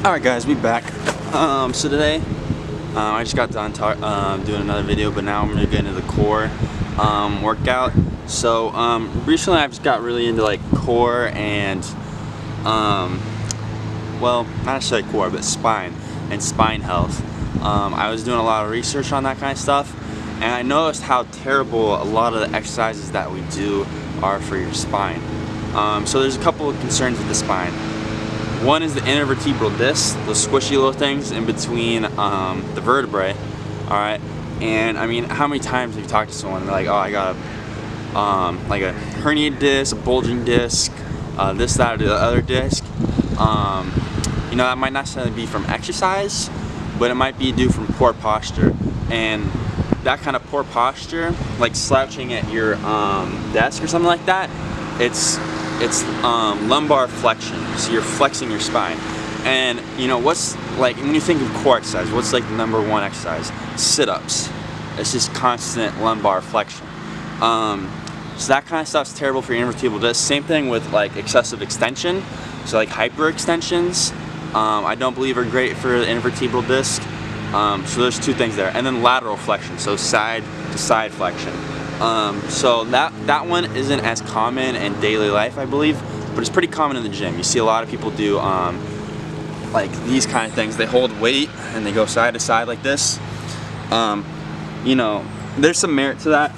Alright guys, we back. So today, I just got done doing another video, but now I'm going to get into the core workout. So recently I've just got really into like core and, well, not necessarily core, but spine and spine health. I was doing a lot of research on that kind of stuff, and I noticed how terrible a lot of the exercises that we do are for your spine. So there's a couple of concerns with the spine. One is the intervertebral disc, those squishy little things in between the vertebrae. Alright, and I mean, how many times have you talked to someone and they're like, oh, I got like a herniated disc, a bulging disc, this, that, or the other disc. You know, that might not necessarily be from exercise, but it might be due from poor posture. And that kind of poor posture, like slouching at your desk or something like that, it's lumbar flexion, so you're flexing your spine. And you know, what's like, when you think of core exercise, what's like the number one exercise? Sit-ups. It's just constant lumbar flexion. So that kind of stuff's terrible for your intervertebral disc. Same thing with like excessive extension, so like hyperextensions, I don't believe are great for the intervertebral disc. So there's two things there. And then lateral flexion, so side to side flexion. So that one isn't as common in daily life, I believe, but it's pretty common in the gym. You see a lot of people do like these kind of things. They hold weight and they go side to side like this. You know, there's some merit to that.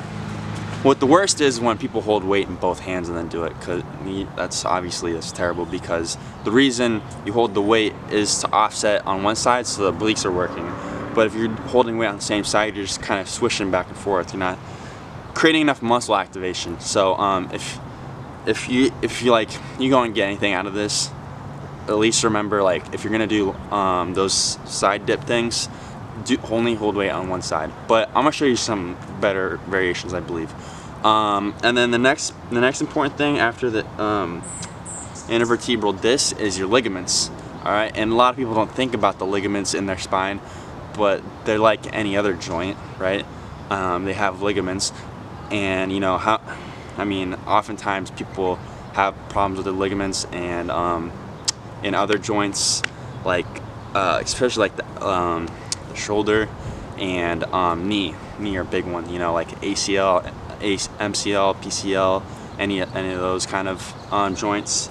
What the worst is when people hold weight in both hands and then do it, because that's terrible, because the reason you hold the weight is to offset on one side so the obliques are working. But if you're holding weight on the same side, you're just kind of swishing back and forth. You're not creating enough muscle activation. So if you go and get anything out of this, at least remember, like, if you're gonna do those side dip things, only hold weight on one side. But I'm gonna show you some better variations, I believe. And then the next important thing after the intervertebral disc is your ligaments. All right, and a lot of people don't think about the ligaments in their spine, but they're like any other joint, right? They have ligaments. And you know how, I mean, oftentimes people have problems with the ligaments, and in other joints, like especially like the shoulder and knee are a big one. You know, like ACL, MCL, PCL, any of those kind of joints.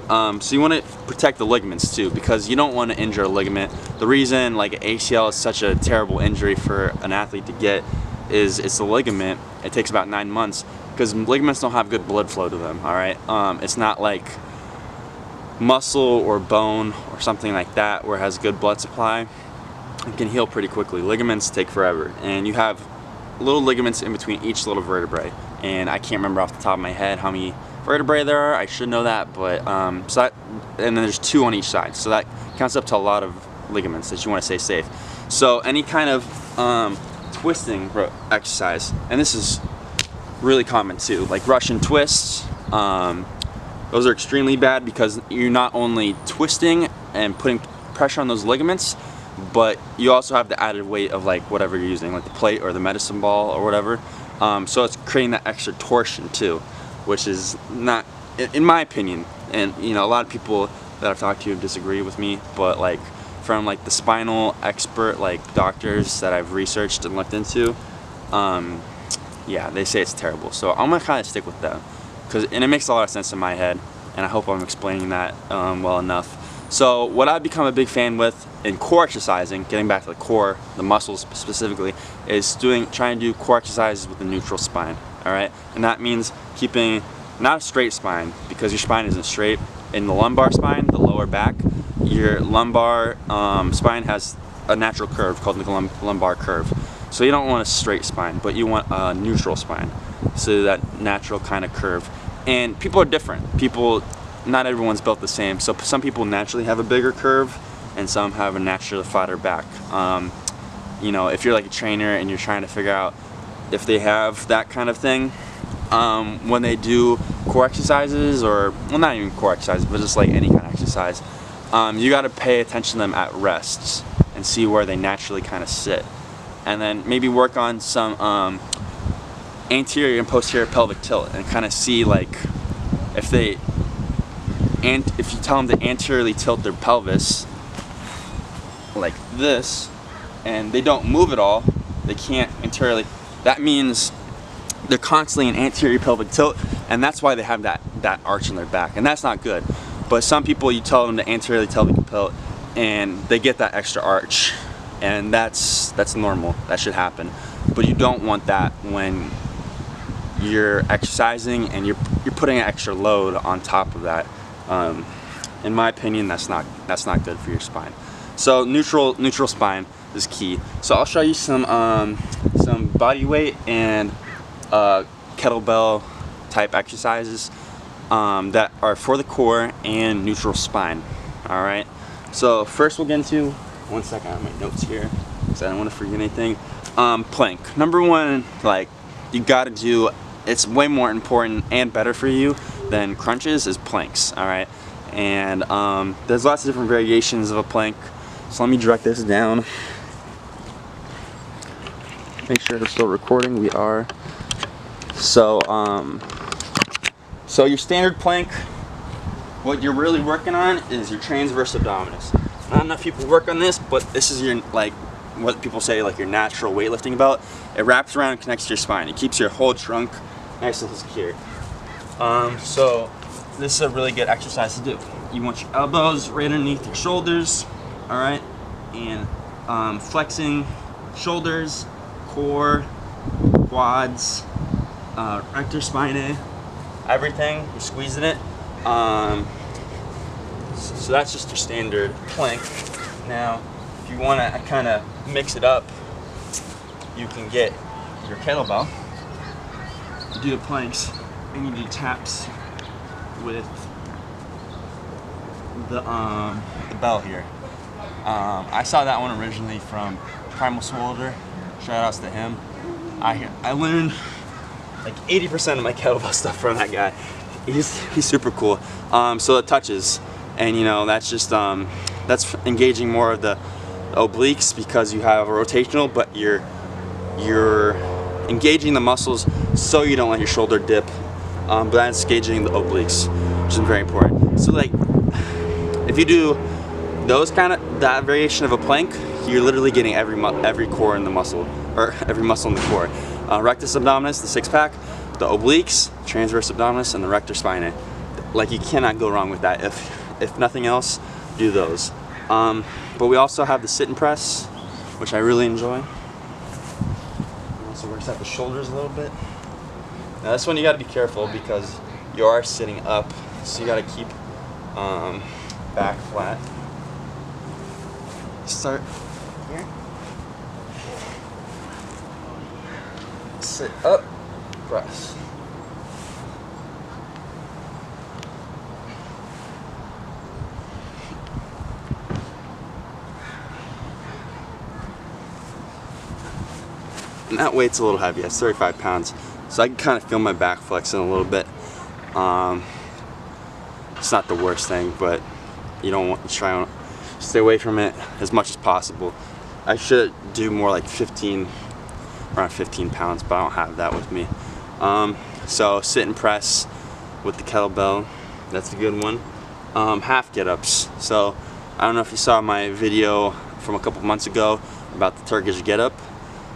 So you want to protect the ligaments too, because you don't want to injure a ligament. The reason like ACL is such a terrible injury for an athlete to get is it's a ligament. It takes about 9 months because ligaments don't have good blood flow to them. All right, it's not like muscle or bone or something like that where it has good blood supply. It can heal pretty quickly. Ligaments take forever, and you have little ligaments in between each little vertebrae. And I can't remember off the top of my head how many vertebrae there are. I should know that, but and then there's 2 on each side, so that counts up to a lot of ligaments that you want to stay safe. So any kind of twisting exercise, and this is really common too, like Russian twists. Those are extremely bad because you're not only twisting and putting pressure on those ligaments, but you also have the added weight of like whatever you're using, like the plate or the medicine ball or whatever. So it's creating that extra torsion too, which is not, in my opinion, and you know, a lot of people that I've talked to disagree with me, but like from like the spinal expert, like doctors that I've researched and looked into, yeah, they say it's terrible. So I'm gonna kind of stick with that, and it makes a lot of sense in my head, and I hope I'm explaining that well enough. So what I've become a big fan with in core exercising, getting back to the core, the muscles specifically, is trying to do core exercises with a neutral spine. All right, and that means keeping not a straight spine, because your spine isn't straight. In the lumbar spine, the lower back, your lumbar spine has a natural curve called the lumbar curve. So you don't want a straight spine, but you want a neutral spine, so that natural kind of curve. And people are different. Not everyone's built the same. So some people naturally have a bigger curve, and some have a naturally flatter back. You know, if you're like a trainer and you're trying to figure out if they have that kind of thing, when they do core exercises, or, well, not even core exercises, but just like any kind of exercise, you got to pay attention to them at rests and see where they naturally kind of sit, and then maybe work on some anterior and posterior pelvic tilt, and kind of see like if you tell them to anteriorly tilt their pelvis, like this and they don't move at all, they can't anteriorly, that means they're constantly in anterior pelvic tilt, and that's why they have that arch in their back, and that's not good. But some people, you tell them to anteriorly pelvic tilt and they get that extra arch, and that's normal, that should happen. But you don't want that when you're exercising and you're putting an extra load on top of that. In my opinion, that's not good for your spine. So neutral spine is key. So I'll show you some body weight and kettlebell type exercises that are for the core and neutral spine. All right. So first we'll get into, one second, I have my notes here because I don't want to forget anything. Plank. Number one, like, you gotta do, it's way more important and better for you than crunches, is planks. All right. And there's lots of different variations of a plank. So let me direct this down. Make sure it's still recording. We are. So so your standard plank, what you're really working on is your transverse abdominis. Not enough people work on this, but this is your, like, what people say, like, your natural weightlifting belt. It wraps around and connects to your spine. It keeps your whole trunk nice and secure. So this is a really good exercise to do. You want your elbows right underneath your shoulders, all right, and flexing shoulders, core, quads, rectus spinae, everything. You're squeezing it. So that's just your standard plank. Now, if you want to kind of mix it up, you can get your kettlebell. You do the planks and you do taps with the bell here. I saw that one originally from Primal Soldier. Shout outs to him. I learned like 80% of my kettlebell stuff from that guy. He's super cool. So the touches, and you know, that's just that's engaging more of the obliques because you have a rotational, but you're engaging the muscles so you don't let your shoulder dip. But that's engaging the obliques, which is very important. So like, if you do those that variation of a plank, you're literally getting every core in the muscle, or every muscle in the core. Rectus abdominis, the six-pack, the obliques, transverse abdominis, and the rectus spinae. Like, you cannot go wrong with that. If nothing else, do those. But we also have the sit and press, which I really enjoy. It also works out the shoulders a little bit. Now this one you got to be careful because you are sitting up, so you got to keep back flat. Start here. Sit up, press. And that weight's a little heavy. It's 35 pounds. So I can kind of feel my back flexing a little bit. It's not the worst thing, but you don't want to try to stay away from it as much as possible. I should do more like around 15 pounds, but I don't have that with me. So sit and press with the kettlebell, that's a good one. Half get-ups. So I don't know if you saw my video from a couple months ago about the Turkish get-up.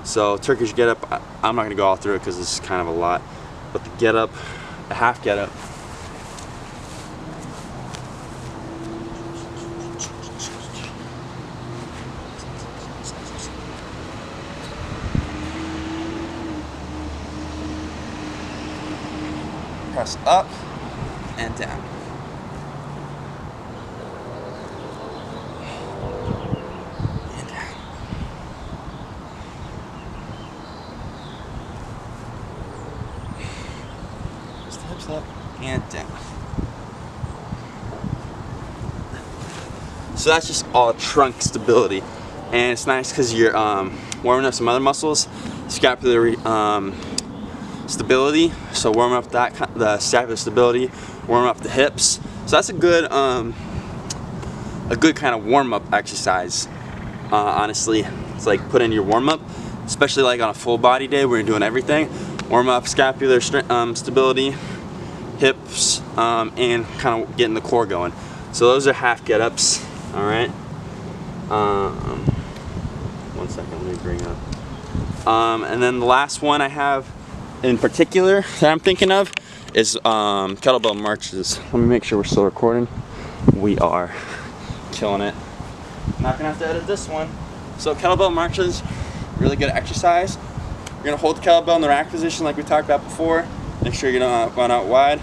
So Turkish get-up, I'm not going to go all through it because this is kind of a lot. But the get-up, the half get-up, press up and down. And down. Steps up and down. So that's just all trunk stability. And it's nice because you're warming up some other muscles, scapular stability. So warm up the scapular stability, warm up the hips. So that's a good kind of warm up exercise. Honestly, it's like put in your warm up, especially like on a full body day where you're doing everything. Warm up scapular stability, hips, and kind of getting the core going. So those are half get ups. All right. One second, let me bring up. And then the last one I have in particular that I'm thinking of is kettlebell marches. Let me make sure we're still recording. We are. Killing it. Not gonna have to edit this one. So kettlebell marches, really good exercise. You're gonna hold the kettlebell in the rack position like we talked about before. Make sure you don't run out wide.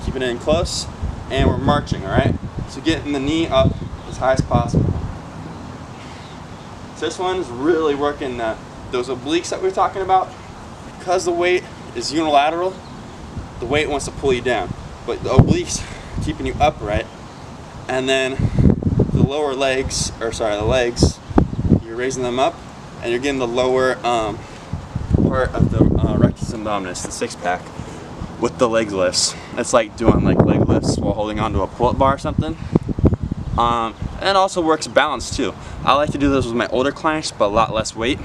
Keeping it in close. And we're marching, alright? So getting the knee up as high as possible. So this one is really working those obliques that we were talking about. Because the weight is unilateral, the weight wants to pull you down. But the obliques keeping you upright. And then the lower legs, the legs, you're raising them up and you're getting the lower part of the rectus abdominis, the six pack, with the leg lifts. It's like doing like leg lifts while holding onto a pull-up bar or something. And it also works balance too. I like to do this with my older clients, but a lot less weight.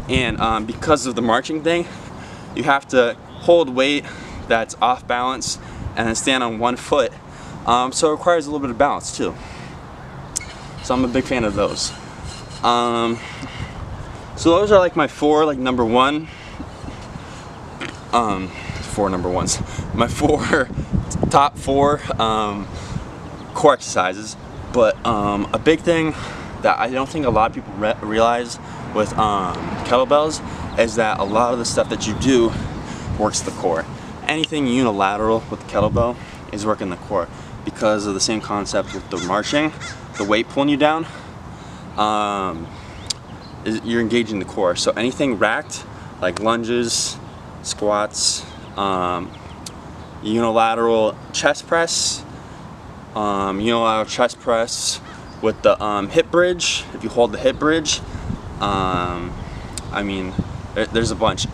And because of the marching thing, you have to hold weight that's off balance and then stand on one foot. So it requires a little bit of balance too. So I'm a big fan of those. So those are like my four, like number one. Four number ones. My top four core exercises. But a big thing that I don't think a lot of people realize with kettlebells is that a lot of the stuff that you do works the core. Anything unilateral with the kettlebell is working the core because of the same concept with the marching, the weight pulling you down. You're engaging the core. So anything racked, like lunges, squats, unilateral chest press, with the hip bridge. If you hold the hip bridge, I mean, there's a bunch.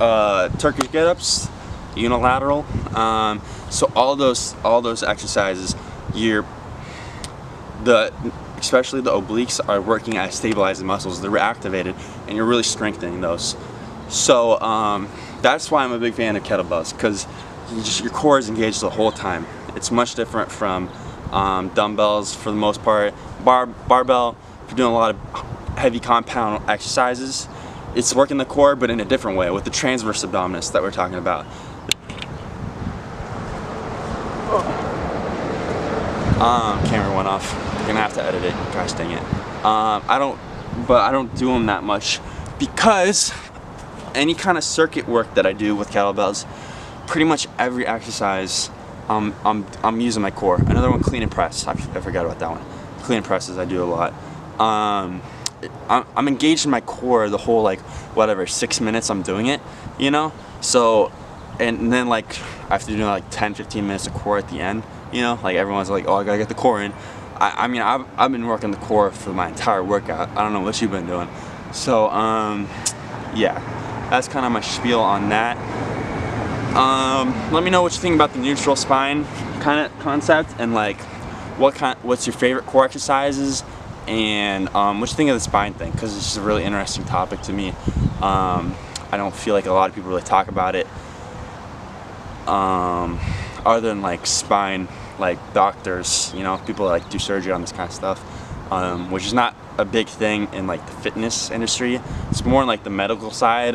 Turkish get-ups, unilateral. So all those exercises, especially the obliques are working at stabilizing muscles. They're activated, and you're really strengthening those. So that's why I'm a big fan of kettlebells, because your core is engaged the whole time. It's much different from dumbbells for the most part. Barbell, if you're doing a lot of heavy compound exercises, it's working the core, but in a different way with the transverse abdominis that we're talking about. Camera went off. You're gonna have to edit it. Gosh dang it. I don't do them that much because any kind of circuit work that I do with kettlebells, pretty much every exercise, I'm using my core. Another one, clean and press. I forgot about that one. Clean and presses I do a lot. I'm engaged in my core the whole 6 minutes I'm doing it, you know. So, and then I have to do 10-15 minutes of core at the end. You know, everyone's like, oh, I gotta get the core in. I mean, I've been working the core for my entire workout. I don't know what you've been doing. So, yeah, that's kind of my spiel on that. Let me know what you think about the neutral spine kind of concept, and what's your favorite core exercises, and what you think of the spine thing, because it's just a really interesting topic to me. I don't feel like a lot of people really talk about it. Other than spine, doctors, you know, people that do surgery on this kind of stuff, which is not a big thing in the fitness industry. It's more in the medical side,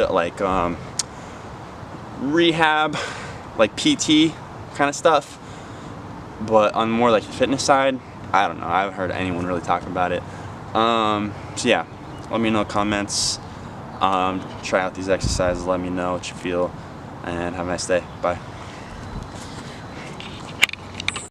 rehab, PT kind of stuff. But on more the fitness side, I don't know. I haven't heard anyone really talking about it. So yeah, let me know in the comments. Try out these exercises. Let me know what you feel, and have a nice day. Bye.